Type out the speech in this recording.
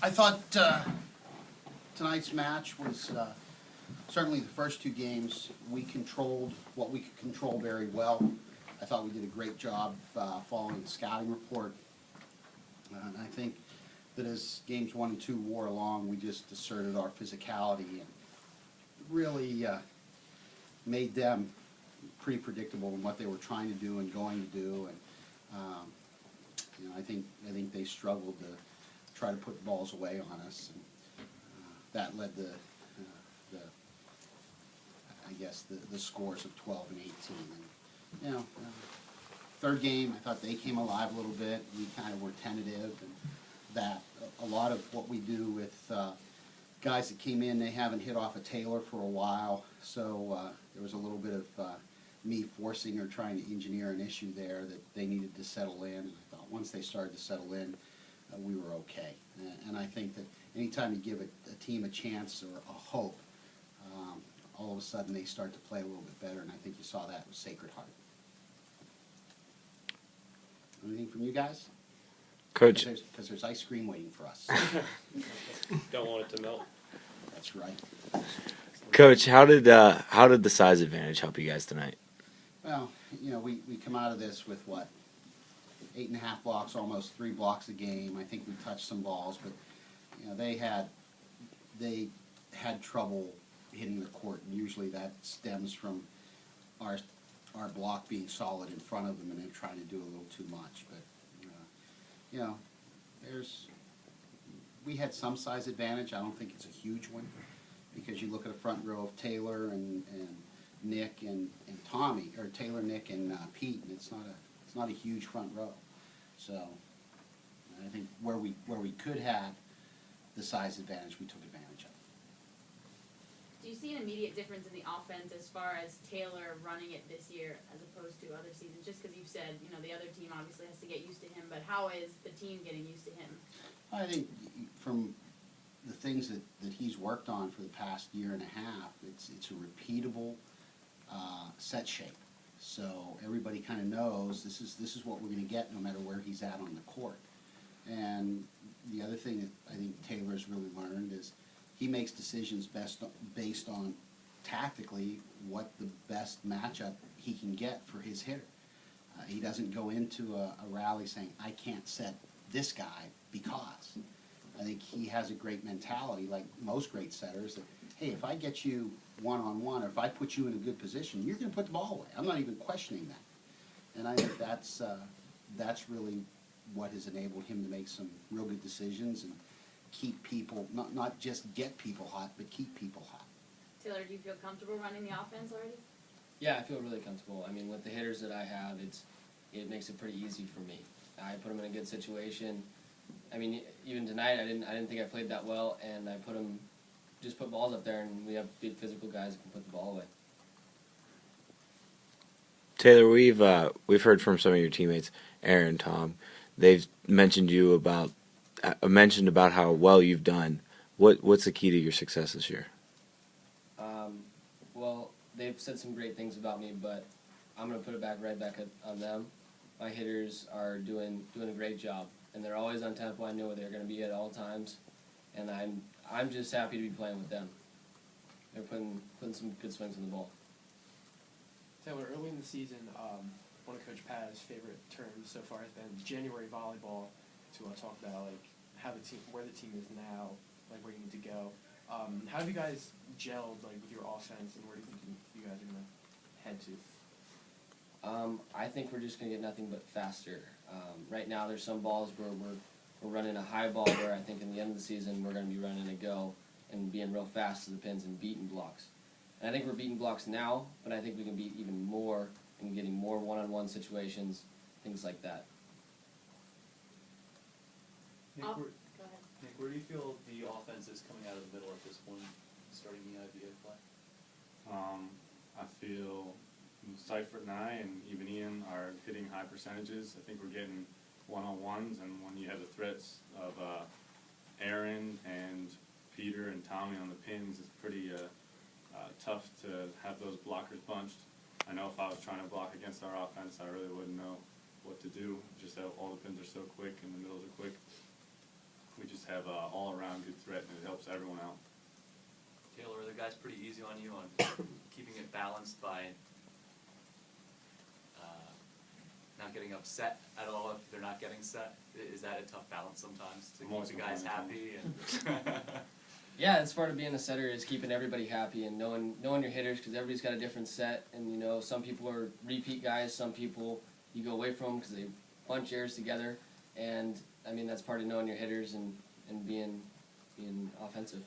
I thought tonight's match was certainly the first two games. We controlled what we could control very well. I thought we did a great job following the scouting report. And I think that as games 1 and 2 wore along, we just asserted our physicality and really made them pretty predictable in what they were trying to do and going to do. And I think they struggled to try to put balls away on us, and that led the scores of 12 and 18. And third game, I thought they came alive a little bit. We kind of were tentative, and that a lot of what we do with guys that came in, they haven't hit off a Taylor for a while, so there was a little bit of me forcing or trying to engineer an issue there that they needed to settle in. And I thought once they started to settle in, we were okay. And I think that anytime you give a team a chance or a hope, all of a sudden they start to play a little bit better, and I think you saw that with Sacred Heart. Anything from you guys? Coach? Because there's ice cream waiting for us. Don't want it to melt. That's right. Coach, how did the size advantage help you guys tonight? Well, we come out of this with what? 8.5 blocks, almost 3 blocks a game. I think we touched some balls, but they had trouble hitting the court, and usually that stems from our block being solid in front of them and then trying to do a little too much. But we had some size advantage. I don't think it's a huge one, because you look at a front row of Taylor and Nick and Tommy, or Taylor, Nick, and Pete, and it's not a huge front row. So I think where we could have the size advantage, we took advantage of. Do you see an immediate difference in the offense as far as Taylor running it this year as opposed to other seasons? Just because you've said, the other team obviously has to get used to him, but how is the team getting used to him? I think from the things that he's worked on for the past year and a half, it's a repeatable set shape. So everybody kind of knows this is what we're going to get no matter where he's at on the court. And the other thing that I think Taylor's really learned is he makes decisions based on tactically what the best matchup he can get for his hitter. He doesn't go into a rally saying, I can't set this guy because. I think he has a great mentality, like most great setters, that, hey, if I get you one-on-one, or if I put you in a good position, you're going to put the ball away. I'm not even questioning that. And I think that's really what has enabled him to make some real good decisions and keep people, not just get people hot, but keep people hot. Taylor, do you feel comfortable running the offense already? Yeah, I feel really comfortable. I mean, with the hitters that I have, it makes it pretty easy for me. I put them in a good situation. I mean, even tonight, I didn't think I played that well, and I just put balls up there, and we have big physical guys that can put the ball away. Taylor, we've heard from some of your teammates, Aaron, Tom. They've mentioned about how well you've done. What's the key to your success this year? Well, they've said some great things about me, but I'm going to put it right back on them. My hitters are doing a great job, and they're always on tempo. I know where they're going to be at all times, and I'm just happy to be playing with them. They're putting some good swings on the ball. Taylor, early in the season, one of Coach Pat's favorite terms so far has been January volleyball, to talk about where the team is now, like where you need to go. How have you guys gelled with your offense, and where do you think you guys are going to head to? I think we're just going to get nothing but faster. Right now, there's some balls where we're running a high ball where I think in the end of the season we're going to be running a go and being real fast to the pins and beating blocks. And I think we're beating blocks now, but I think we can beat even more and getting more one-on-one situations, things like that. Go ahead. Nick, where do you feel the offense is coming out of the middle at this point, starting the IBA play? I feel Seifert and I, and even Ian, are hitting high percentages. I think we're getting one-on-ones, and when you have the threats of Aaron and Peter and Tommy on the pins, it's pretty tough to have those blockers bunched. I know if I was trying to block against our offense, I really wouldn't know what to do. Just how all the pins are so quick and the middles are quick. We just have all good threat, and it helps everyone out. Taylor, are the guys pretty easy on you on keeping it balanced by not getting upset at all if they're not getting set? Is that a tough balance sometimes to keep the guys happy? And Yeah, it's part of being a setter is keeping everybody happy and knowing your hitters because everybody's got a different set. And, you know, some people are repeat guys, some people you go away from because they bunch errors together. And, I mean, that's part of knowing your hitters and being offensive.